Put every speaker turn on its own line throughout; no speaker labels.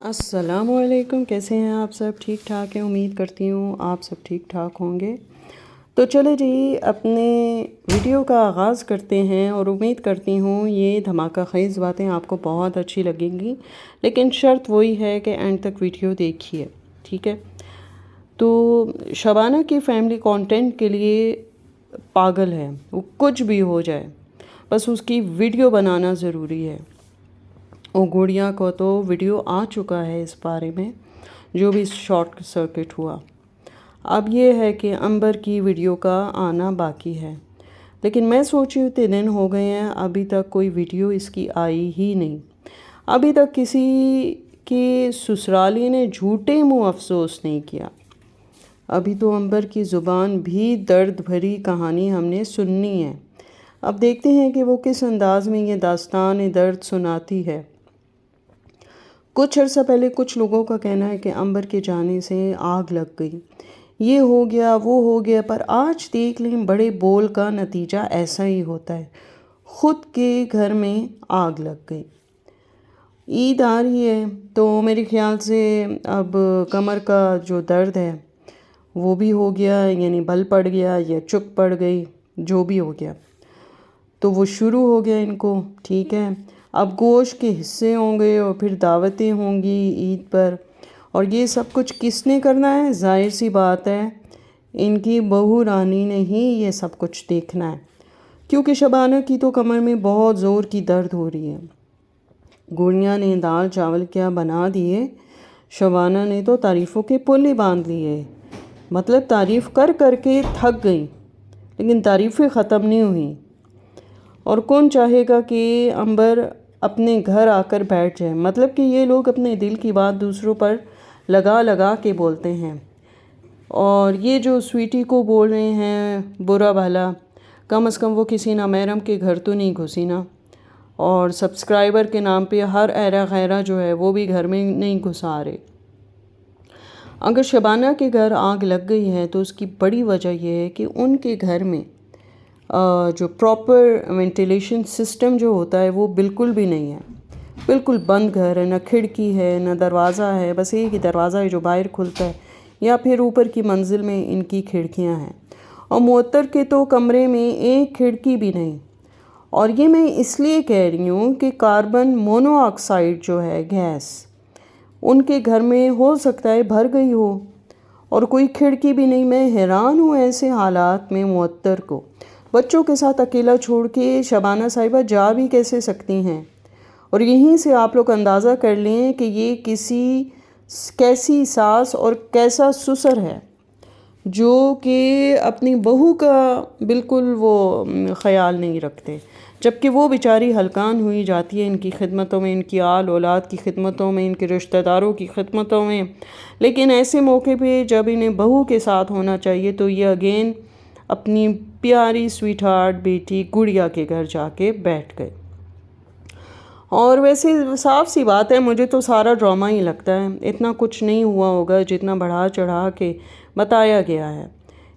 السلام علیکم، کیسے ہیں آپ سب؟ ٹھیک ٹھاک ہیں؟ امید کرتی ہوں آپ سب ٹھیک ٹھاک ہوں گے۔ تو چلے جی اپنے ویڈیو کا آغاز کرتے ہیں، اور امید کرتی ہوں یہ دھماکہ خیز باتیں آپ کو بہت اچھی لگیں گی، لیکن شرط وہی ہے کہ اینڈ تک ویڈیو دیکھیے، ٹھیک ہے؟ تو شبانہ کی فیملی کانٹینٹ کے لیے پاگل ہے، وہ کچھ بھی ہو جائے بس اس کی ویڈیو بنانا ضروری ہے۔ اور گڑیا کو تو ویڈیو آ چکا ہے اس بارے میں، جو بھی شارٹ سرکٹ ہوا۔ اب یہ ہے کہ عنبر کی ویڈیو کا آنا باقی ہے، لیکن میں سوچی اتنے دن ہو گئے ہیں ابھی تک کوئی ویڈیو اس کی آئی ہی نہیں۔ ابھی تک کسی کے سسرالی نے جھوٹے منہ افسوس نہیں کیا۔ ابھی تو عنبر کی زبان بھی درد بھری کہانی ہم نے سننی ہے۔ اب دیکھتے ہیں کہ وہ کس انداز میں یہ داستان درد سناتی ہے۔ کچھ عرصہ پہلے کچھ لوگوں کا کہنا ہے کہ عنبر کے جانے سے آگ لگ گئی، یہ ہو گیا وہ ہو گیا، پر آج دیکھ لیں بڑے بول کا نتیجہ ایسا ہی ہوتا ہے، خود کے گھر میں آگ لگ گئی۔ عید آ رہی ہے تو میرے خیال سے اب کمر کا جو درد ہے وہ بھی ہو گیا، یعنی بل پڑ گیا یا چک پڑ گئی، جو بھی ہو گیا تو وہ شروع ہو گیا ان کو، ٹھیک ہے؟ اب گوشت کے حصے ہوں گے اور پھر دعوتیں ہوں گی عید پر، اور یہ سب کچھ کس نے کرنا ہے؟ ظاہر سی بات ہے ان کی بہو رانی نے ہی یہ سب کچھ دیکھنا ہے، کیونکہ شبانہ کی تو کمر میں بہت زور کی درد ہو رہی ہے۔ گڑیا نے دال چاول کیا بنا دیے، شبانہ نے تو تعریفوں کے پل ہی باندھ لیے، مطلب تعریف کر کر کے تھک گئی، لیکن تعریفیں ختم نہیں ہوئیں۔ اور کون چاہے گا کہ عنبر اپنے گھر آ کر بیٹھ جائے؟ مطلب کہ یہ لوگ اپنے دل کی بات دوسروں پر لگا لگا کے بولتے ہیں، اور یہ جو سویٹی کو بول رہے ہیں برا بھلا، کم از کم وہ کسی نامحرم کے گھر تو نہیں گھسی نا، اور سبسکرائبر کے نام پہ ہر ایرا غیرہ جو ہے وہ بھی گھر میں نہیں گھسا رہے۔ اگر شبانہ کے گھر آگ لگ گئی ہے تو اس کی بڑی وجہ یہ ہے کہ ان کے گھر میں جو پراپر وینٹیلیشن سسٹم جو ہوتا ہے وہ بالکل بھی نہیں ہے، بالکل بند گھر ہے، نہ کھڑکی ہے نہ دروازہ ہے، بس ایک ہی دروازہ ہے جو باہر کھلتا ہے، یا پھر اوپر کی منزل میں ان کی کھڑکیاں ہیں، اور معطر کے تو کمرے میں ایک کھڑکی بھی نہیں۔ اور یہ میں اس لیے کہہ رہی ہوں کہ کاربن مونو آکسائڈ جو ہے گیس ان کے گھر میں ہو سکتا ہے بھر گئی ہو، اور کوئی کھڑکی بھی نہیں۔ میں حیران ہوں ایسے حالات میں معطر کو بچوں کے ساتھ اکیلا چھوڑ کے شبانہ صاحبہ جا بھی کیسے سکتی ہیں؟ اور یہیں سے آپ لوگ اندازہ کر لیں کہ یہ کیسی ساس اور کیسا سسر ہے جو کہ اپنی بہو کا بالکل وہ خیال نہیں رکھتے، جبکہ وہ بیچاری ہلکان ہوئی جاتی ہے ان کی خدمتوں میں، ان کی آل اولاد کی خدمتوں میں، ان کے رشتہ داروں کی خدمتوں میں، لیکن ایسے موقع پہ جب انہیں بہو کے ساتھ ہونا چاہیے تو یہ اگین اپنی پیاری سویٹ ہارٹ بیٹی گڑیا کے گھر جا کے بیٹھ گئے۔ اور ویسے صاف سی بات ہے، مجھے تو سارا ڈرامہ ہی لگتا ہے، اتنا کچھ نہیں ہوا ہوگا جتنا بڑھا چڑھا کے بتایا گیا ہے،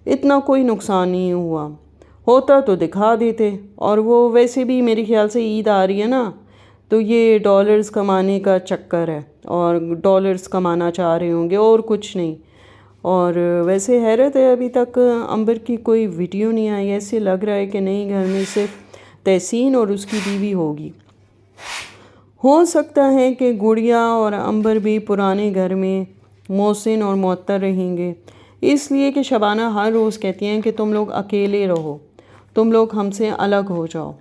اتنا کوئی نقصان نہیں ہوا، ہوتا تو دکھا دیتے۔ اور وہ ویسے بھی میرے خیال سے عید آ رہی ہے نا، تو یہ ڈالرز کمانے کا چکر ہے، اور ڈالرز کمانا چاہ رہے ہوں گے اور کچھ نہیں۔ اور ویسے حیرت ہے ابھی تک عنبر کی کوئی ویڈیو نہیں آئی، ایسے لگ رہا ہے کہ نئی گھر میں صرف تحسین اور اس کی بیوی ہوگی۔ ہو سکتا ہے کہ گڑیا اور عنبر بھی پرانے گھر میں محسن اور معطر رہیں گے، اس لیے کہ شبانہ ہر روز کہتی ہیں کہ تم لوگ اکیلے رہو، تم لوگ ہم سے الگ ہو جاؤ۔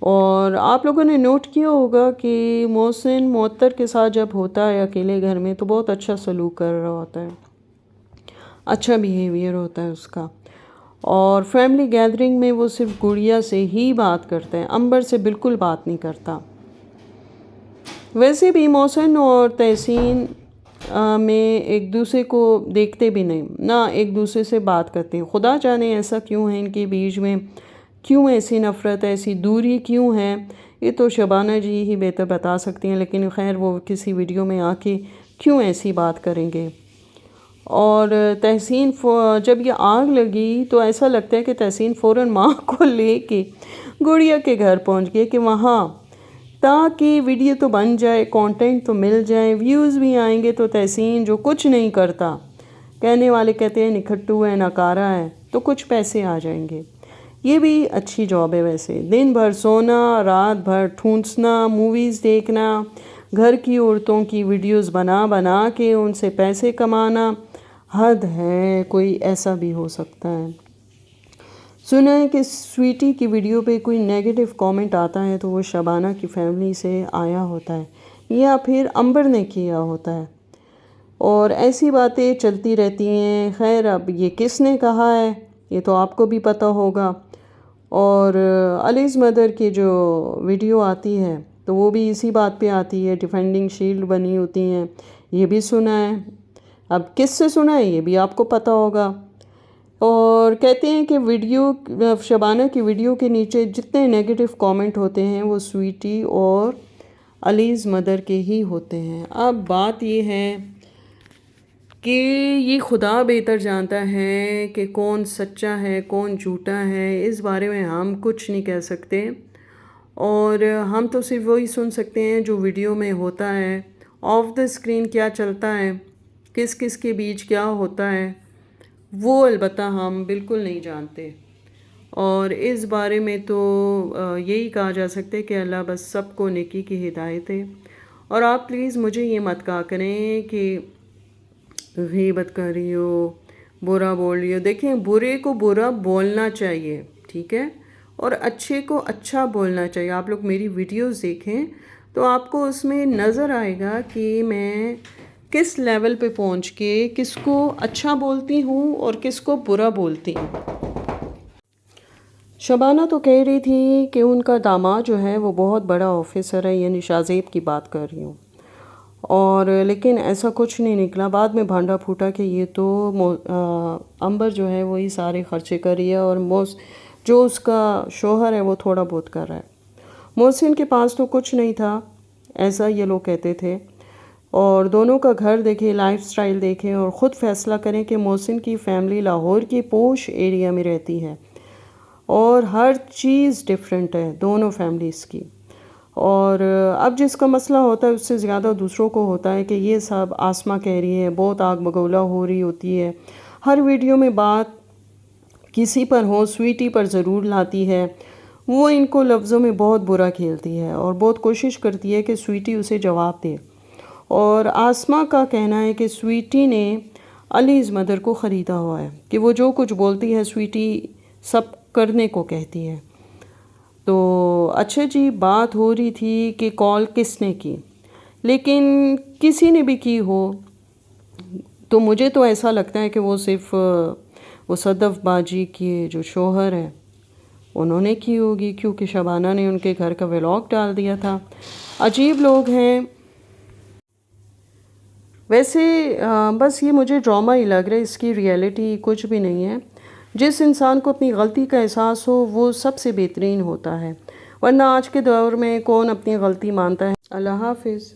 اور آپ لوگوں نے نوٹ کیا ہوگا کہ محسن معطر کے ساتھ جب ہوتا ہے اکیلے گھر میں تو بہت اچھا سلوک کر رہا ہوتا ہے، اچھا بیہیویئر ہوتا ہے اس کا، اور فیملی گیدرنگ میں وہ صرف گڑیا سے ہی بات کرتا ہے، عنبر سے بالکل بات نہیں کرتا۔ ویسے بھی محسن اور تحسین میں ایک دوسرے کو دیکھتے بھی نہیں، نہ ایک دوسرے سے بات کرتے، خدا جانے ایسا کیوں ہے ان کے بیچ میں، کیوں ایسی نفرت، ایسی دوری کیوں ہے؟ یہ تو شبانہ جی ہی بہتر بتا سکتی ہیں، لیکن خیر وہ کسی ویڈیو میں آ کے کیوں ایسی بات کریں گے؟ اور تحسین جب یہ آگ لگی تو ایسا لگتا ہے کہ تحسین فوراً ماں کو لے کے گڑیا کے گھر پہنچ گئی کہ وہاں تاکہ ویڈیو تو بن جائے، کانٹینٹ تو مل جائے، ویوز بھی آئیں گے تو تحسین جو کچھ نہیں کرتا، کہنے والے کہتے ہیں نکھٹو ہے ناکارہ ہے، تو کچھ پیسے آ جائیں گے۔ یہ بھی اچھی جاب ہے ویسے، دن بھر سونا، رات بھر ٹھونسنا، موویز دیکھنا، گھر کی عورتوں کی ویڈیوز بنا بنا کے ان سے پیسے کمانا، حد ہے، کوئی ایسا بھی ہو سکتا ہے۔ سنا ہے کہ سویٹی کی ویڈیو پہ کوئی نیگیٹو کامنٹ آتا ہے تو وہ شبانہ کی فیملی سے آیا ہوتا ہے یا پھر عنبر نے کیا ہوتا ہے، اور ایسی باتیں چلتی رہتی ہیں۔ خیر اب یہ کس نے کہا ہے یہ تو آپ کو بھی پتہ ہوگا۔ اور علیز مدر کی جو ویڈیو آتی ہے تو وہ بھی اسی بات پہ آتی ہے، ڈیفینڈنگ شیلڈ بنی ہوتی ہیں، یہ بھی سنا ہے۔ اب کس سے سنا ہے یہ بھی آپ کو پتہ ہوگا۔ اور کہتے ہیں کہ ویڈیو شبانہ کی ویڈیو کے نیچے جتنے نیگیٹو کامنٹ ہوتے ہیں وہ سویٹی اور علیز مدر کے ہی ہوتے ہیں۔ اب بات یہ ہے کہ یہ خدا بہتر جانتا ہے کہ کون سچا ہے کون جھوٹا ہے، اس بارے میں ہم کچھ نہیں کہہ سکتے، اور ہم تو صرف وہی سن سکتے ہیں جو ویڈیو میں ہوتا ہے۔ آف دا اسکرین کیا چلتا ہے، کس کس کے بیچ کیا ہوتا ہے، وہ البتہ ہم بالکل نہیں جانتے، اور اس بارے میں تو یہی کہا جا سکتا ہے کہ اللہ بس سب کو نیکی کی ہدایت ہے۔ اور آپ پلیز مجھے یہ مت کہا کریں کہ غیبت کر رہی ہو، برا بول رہی ہو۔ دیکھیں برے کو برا بولنا چاہیے، ٹھیک ہے، اور اچھے کو اچھا بولنا چاہیے۔ آپ لوگ میری ویڈیوز دیکھیں تو آپ کو اس میں نظر آئے گا کہ میں کس لیول پہ پہنچ کے کس کو اچھا بولتی ہوں اور کس کو برا بولتی ہوں۔ شبانہ تو کہہ رہی تھی کہ ان کا داماد جو ہے وہ بہت بڑا آفیسر ہے، یعنی شازیب کی بات کر رہی ہوں، اور لیکن ایسا کچھ نہیں نکلا۔ بعد میں بھانڈا پھوٹا کہ یہ تو عنبر جو ہے وہی سارے خرچے کر رہی ہے، اور جو اس کا شوہر ہے وہ تھوڑا بہت کر رہا ہے۔ محسن کے پاس تو کچھ نہیں تھا، ایسا یہ لوگ کہتے تھے، اور دونوں کا گھر دیکھیں، لائف سٹائل دیکھیں اور خود فیصلہ کریں کہ محسن کی فیملی لاہور کی پوش ایریا میں رہتی ہے، اور ہر چیز ڈیفرنٹ ہے دونوں فیملیز کی، اور اب جس کا مسئلہ ہوتا ہے اس سے زیادہ دوسروں کو ہوتا ہے کہ یہ سب آسمہ کہہ رہی ہے، بہت آگ بگولا ہو رہی ہوتی ہے، ہر ویڈیو میں بات کسی پر ہو سویٹی پر ضرور لاتی ہے، وہ ان کو لفظوں میں بہت برا کھیلتی ہے اور بہت کوشش کرتی ہے کہ سویٹی اسے جواب دے، اور آسمہ کا کہنا ہے کہ سویٹی نے علیز مدر کو خریدا ہوا ہے، کہ وہ جو کچھ بولتی ہے سویٹی سب کرنے کو کہتی ہے۔ تو اچھا جی، بات ہو رہی تھی کہ کال کس نے کی، لیکن کسی نے بھی کی ہو تو مجھے تو ایسا لگتا ہے کہ وہ صرف وہ صدف باجی کے جو شوہر ہیں انہوں نے کی ہوگی، کیونکہ شبانہ نے ان کے گھر کا ولاگ ڈال دیا تھا۔ عجیب لوگ ہیں ویسے، بس یہ مجھے ڈرامہ ہی لگ رہا ہے، اس کی ریئلٹی کچھ بھی نہیں ہے۔ جس انسان کو اپنی غلطی کا احساس ہو وہ سب سے بہترین ہوتا ہے، ورنہ آج کے دور میں کون اپنی غلطی مانتا ہے۔ اللہ حافظ۔